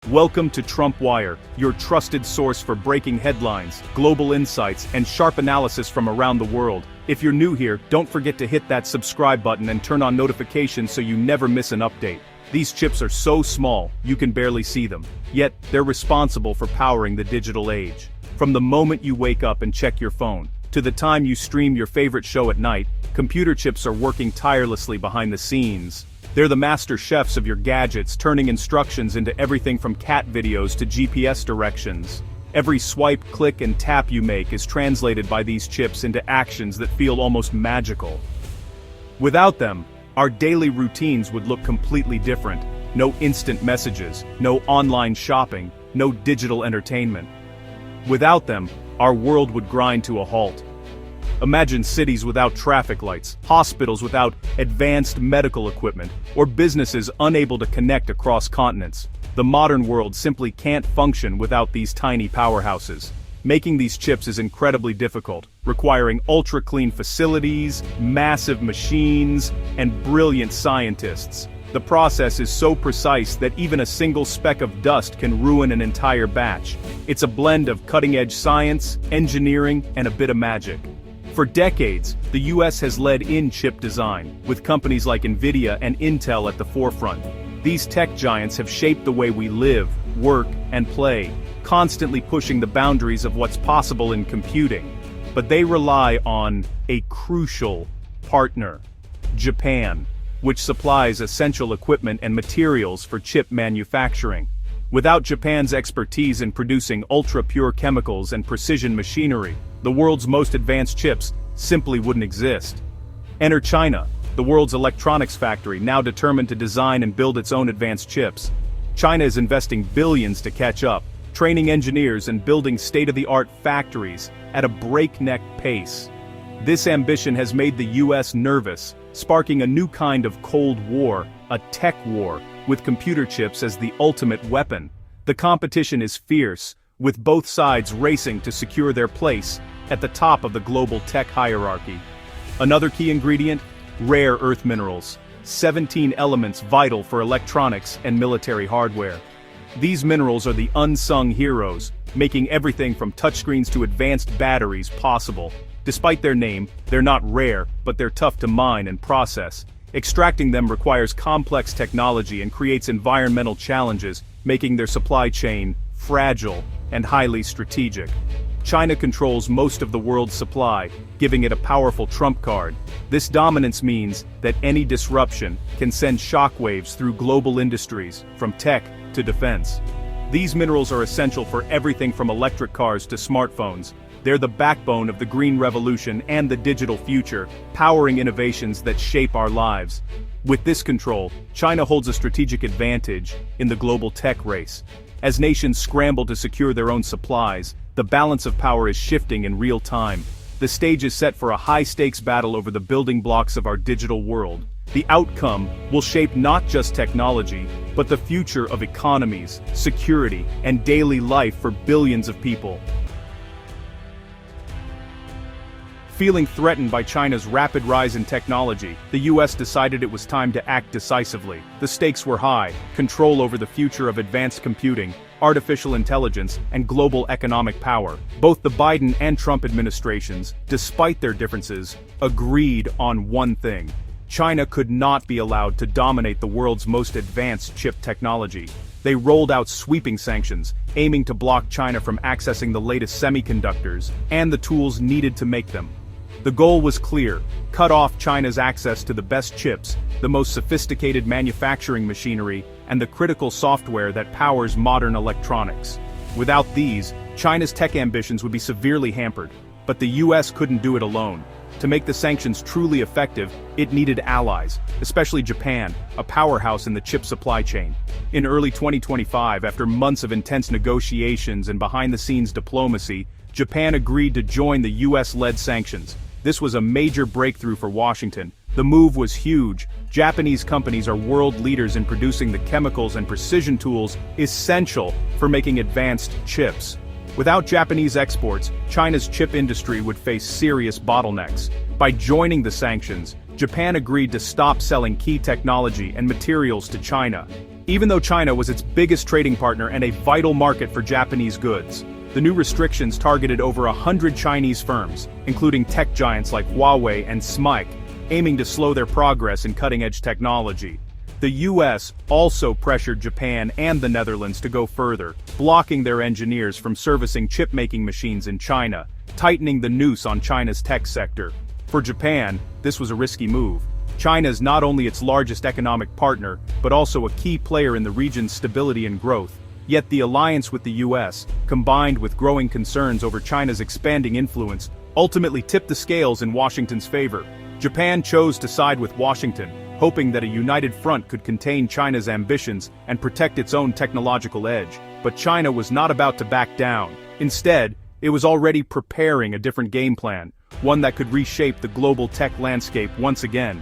Welcome to Trump Wire, your trusted source for breaking headlines, global insights, and sharp analysis from around the world. If you're new here, don't forget to hit that subscribe button and turn on notifications so you never miss an update. These chips are so small, you can barely see them. Yet, they're responsible for powering the digital age. From the moment you wake up and check your phone, to the time you stream your favorite show at night, computer chips are working tirelessly behind the scenes. They're the master chefs of your gadgets, turning instructions into everything from cat videos to GPS directions. Every swipe, click, and tap you make is translated by these chips into actions that feel almost magical. Without them, our daily routines would look completely different. No instant messages, no online shopping, no digital entertainment. Without them, our world would grind to a halt. Imagine cities without traffic lights, hospitals without advanced medical equipment, or businesses unable to connect across continents. The modern world simply can't function without these tiny powerhouses. Making these chips is incredibly difficult, requiring ultra-clean facilities, massive machines, and brilliant scientists. The process is so precise that even a single speck of dust can ruin an entire batch. It's a blend of cutting-edge science, engineering, and a bit of magic. For decades, the US has led in chip design, with companies like Nvidia and Intel at the forefront. These tech giants have shaped the way we live, work, and play, constantly pushing the boundaries of what's possible in computing. But they rely on a crucial partner, Japan, which supplies essential equipment and materials for chip manufacturing. Without Japan's expertise in producing ultra-pure chemicals and precision machinery, the world's most advanced chips simply wouldn't exist. Enter China, the world's electronics factory, now determined to design and build its own advanced chips. China is investing billions to catch up, training engineers and building state-of-the-art factories at a breakneck pace. This ambition has made the US nervous, sparking a new kind of Cold War, a tech war, with computer chips as the ultimate weapon. The competition is fierce, with both sides racing to secure their place at the top of the global tech hierarchy. Another key ingredient? Rare earth minerals. 17 elements vital for electronics and military hardware. These minerals are the unsung heroes, making everything from touchscreens to advanced batteries possible. Despite their name, they're not rare, but they're tough to mine and process. Extracting them requires complex technology and creates environmental challenges, making their supply chain fragile and highly strategic. China controls most of the world's supply, giving it a powerful trump card. This dominance means that any disruption can send shockwaves through global industries, from tech to defense. These minerals are essential for everything from electric cars to smartphones. They're the backbone of the green revolution and the digital future, powering innovations that shape our lives. With this control, China holds a strategic advantage in the global tech race. As nations scramble to secure their own supplies, the balance of power is shifting in real time. The stage is set for a high-stakes battle over the building blocks of our digital world. The outcome will shape not just technology, but the future of economies, security, and daily life for billions of people. Feeling threatened by China's rapid rise in technology, the US decided it was time to act decisively. The stakes were high: control over the future of advanced computing, artificial intelligence, and global economic power. Both the Biden and Trump administrations, despite their differences, agreed on one thing: China could not be allowed to dominate the world's most advanced chip technology. They rolled out sweeping sanctions, aiming to block China from accessing the latest semiconductors and the tools needed to make them. The goal was clear: cut off China's access to the best chips, the most sophisticated manufacturing machinery, and the critical software that powers modern electronics. Without these, China's tech ambitions would be severely hampered. But the US couldn't do it alone. To make the sanctions truly effective, it needed allies, especially Japan, a powerhouse in the chip supply chain. In early 2025, after months of intense negotiations and behind-the-scenes diplomacy, Japan agreed to join the US-led sanctions. This was a major breakthrough for Washington. The move was huge. Japanese companies are world leaders in producing the chemicals and precision tools essential for making advanced chips. Without Japanese exports, China's chip industry would face serious bottlenecks. By joining the sanctions, Japan agreed to stop selling key technology and materials to China. even though China was its biggest trading partner and a vital market for Japanese goods. The new restrictions targeted over 100 Chinese firms, including tech giants like Huawei and SMIC, aiming to slow their progress in cutting-edge technology. The US also pressured Japan and the Netherlands to go further, blocking their engineers from servicing chip-making machines in China, tightening the noose on China's tech sector. For Japan, this was a risky move. China is not only its largest economic partner, but also a key player in the region's stability and growth. Yet the alliance with the US, combined with growing concerns over China's expanding influence, ultimately tipped the scales in Washington's favor. Japan chose to side with Washington, hoping that a united front could contain China's ambitions and protect its own technological edge. But China was not about to back down. Instead, it was already preparing a different game plan, one that could reshape the global tech landscape once again.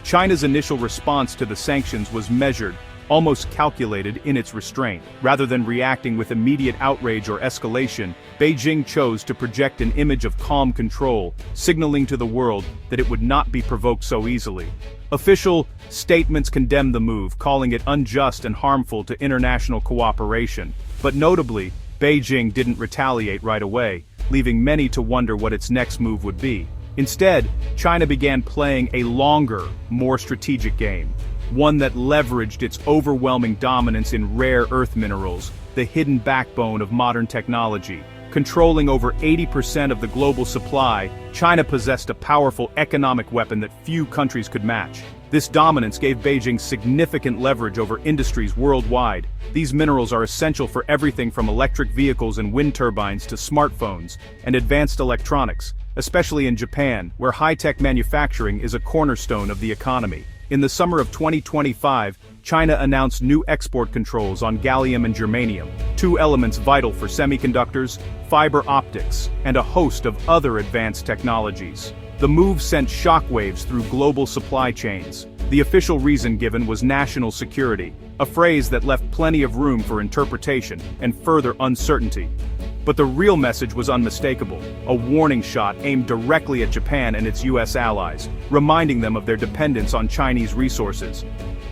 China's initial response to the sanctions was measured, almost calculated in its restraint. Rather than reacting with immediate outrage or escalation, Beijing chose to project an image of calm control, signaling to the world that it would not be provoked so easily. Official statements condemned the move, calling it unjust and harmful to international cooperation. But notably, Beijing didn't retaliate right away, leaving many to wonder what its next move would be. Instead, China began playing a longer, more strategic game, one that leveraged its overwhelming dominance in rare earth minerals, the hidden backbone of modern technology. Controlling over 80% of the global supply, China possessed a powerful economic weapon that few countries could match. This dominance gave Beijing significant leverage over industries worldwide. These minerals are essential for everything from electric vehicles and wind turbines to smartphones and advanced electronics, especially in Japan, where high-tech manufacturing is a cornerstone of the economy. In the summer of 2025, China announced new export controls on gallium and germanium, two elements vital for semiconductors, fiber optics, and a host of other advanced technologies. The move sent shockwaves through global supply chains. The official reason given was national security, a phrase that left plenty of room for interpretation and further uncertainty. But the real message was unmistakable, a warning shot aimed directly at Japan and its US allies, reminding them of their dependence on Chinese resources.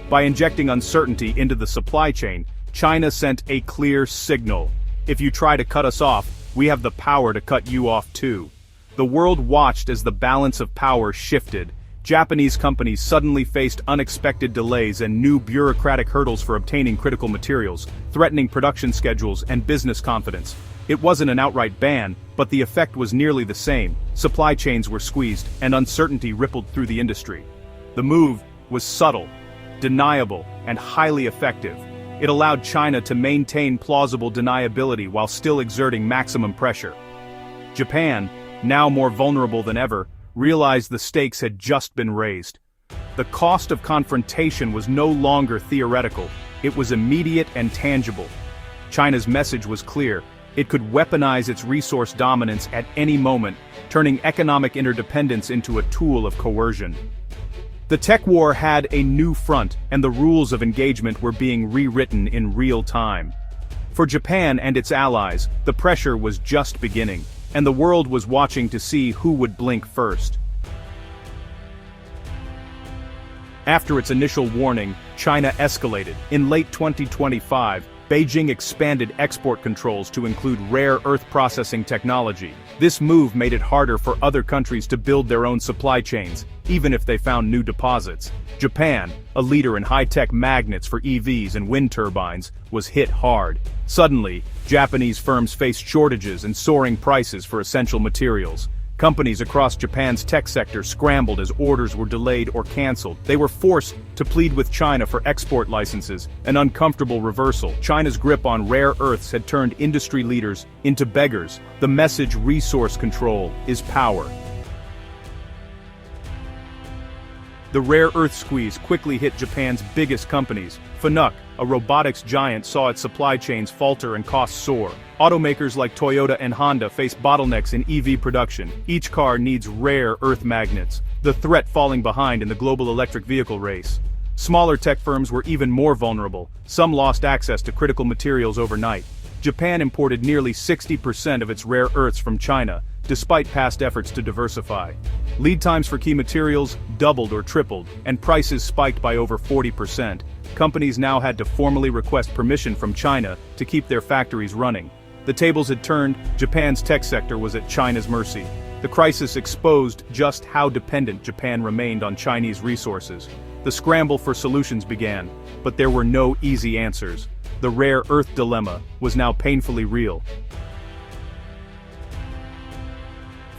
By injecting uncertainty into the supply chain, China sent a clear signal. If you try to cut us off, we have the power to cut you off too. The world watched as the balance of power shifted. Japanese companies suddenly faced unexpected delays and new bureaucratic hurdles for obtaining critical materials, threatening production schedules and business confidence. It wasn't an outright ban, but the effect was nearly the same. Supply chains were squeezed, and uncertainty rippled through the industry. The move was subtle, deniable, and highly effective. It allowed China to maintain plausible deniability while still exerting maximum pressure. Japan, now more vulnerable than ever, realized the stakes had just been raised. The cost of confrontation was no longer theoretical, it was immediate and tangible. China's message was clear. It could weaponize its resource dominance at any moment, turning economic interdependence into a tool of coercion. The tech war had a new front, and the rules of engagement were being rewritten in real time. For Japan and its allies, the pressure was just beginning, and the world was watching to see who would blink first. After its initial warning, China escalated. In late 2025, Beijing expanded export controls to include rare earth processing technology. This move made it harder for other countries to build their own supply chains, even if they found new deposits. Japan, a leader in high-tech magnets for EVs and wind turbines, was hit hard. Suddenly, Japanese firms faced shortages and soaring prices for essential materials. Companies across Japan's tech sector scrambled as orders were delayed or canceled. They were forced to plead with China for export licenses, an uncomfortable reversal. China's grip on rare earths had turned industry leaders into beggars. The message: resource control is power. The rare earth squeeze quickly hit Japan's biggest companies. Fanuc, a robotics giant, saw its supply chains falter and costs soar. Automakers like Toyota and Honda face bottlenecks in EV production. Each car needs rare earth magnets, the threat falling behind in the global electric vehicle race. Smaller tech firms were even more vulnerable. Some lost access to critical materials overnight. Japan imported nearly 60% of its rare earths from China, despite past efforts to diversify. Lead times for key materials doubled or tripled, and prices spiked by over 40%. Companies now had to formally request permission from China to keep their factories running. The tables had turned, Japan's tech sector was at China's mercy. The crisis exposed just how dependent Japan remained on Chinese resources. The scramble for solutions began, but there were no easy answers. The rare earth dilemma was now painfully real.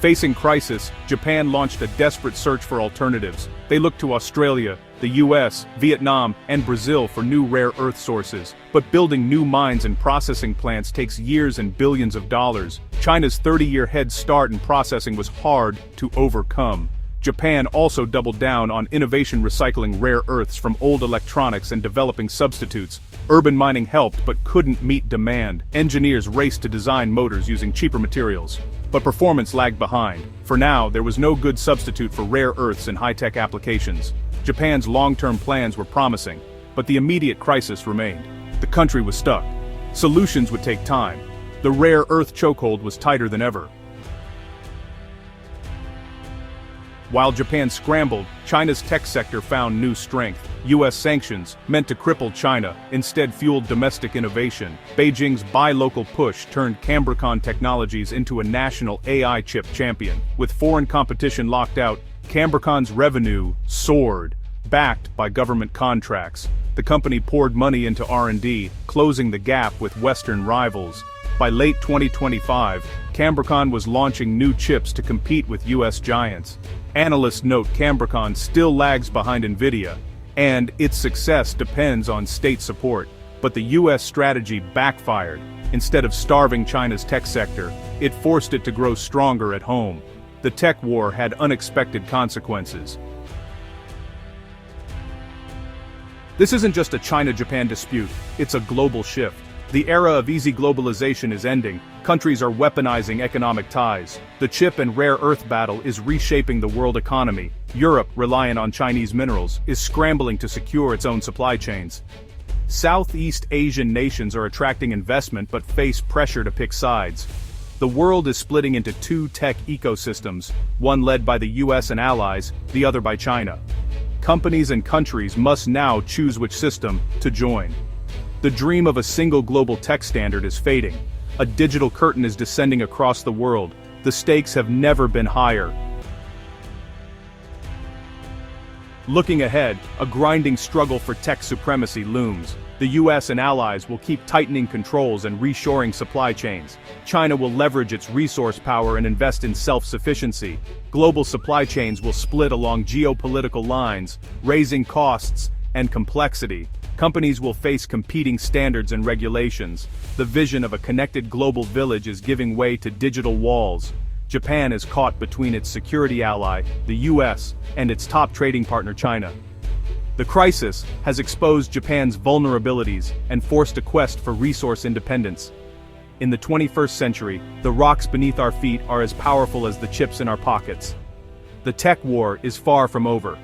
Facing crisis, Japan launched a desperate search for alternatives. They looked to Australia, the US, Vietnam, and Brazil for new rare earth sources. But building new mines and processing plants takes years and billions of dollars. China's 30-year head start in processing was hard to overcome. Japan also doubled down on innovation, recycling rare earths from old electronics and developing substitutes. Urban mining helped but couldn't meet demand. Engineers raced to design motors using cheaper materials. But performance lagged behind. For now, there was no good substitute for rare earths in high-tech applications. Japan's long-term plans were promising, but the immediate crisis remained. The country was stuck. Solutions would take time. The rare earth chokehold was tighter than ever. While Japan scrambled, China's tech sector found new strength. US sanctions, meant to cripple China, instead fueled domestic innovation. Beijing's buy local push turned Cambricon Technologies into a national AI chip champion. With foreign competition locked out, Cambricon's revenue soared, backed by government contracts. The company poured money into R&D, closing the gap with Western rivals. By late 2025, Cambricon was launching new chips to compete with US giants. Analysts note Cambricon still lags behind Nvidia, and its success depends on state support. But the US strategy backfired. Instead of starving China's tech sector, it forced it to grow stronger at home. The tech war had unexpected consequences. This isn't just a China-Japan dispute, it's a global shift. The era of easy globalization is ending. Countries are weaponizing economic ties. The chip and rare earth battle is reshaping the world economy. Europe, reliant on Chinese minerals, is scrambling to secure its own supply chains. Southeast Asian nations are attracting investment but face pressure to pick sides. The world is splitting into two tech ecosystems, one led by the US and allies, the other by China. Companies and countries must now choose which system to join. The dream of a single global tech standard is fading. A digital curtain is descending across the world. The stakes have never been higher. Looking ahead, a grinding struggle for tech supremacy looms. The US and allies will keep tightening controls and reshoring supply chains. China will leverage its resource power and invest in self-sufficiency. Global supply chains will split along geopolitical lines, raising costs and complexity. Companies will face competing standards and regulations. The vision of a connected global village is giving way to digital walls. Japan is caught between its security ally, the US, and its top trading partner China. The crisis has exposed Japan's vulnerabilities and forced a quest for resource independence. In the 21st century, the rocks beneath our feet are as powerful as the chips in our pockets. The tech war is far from over.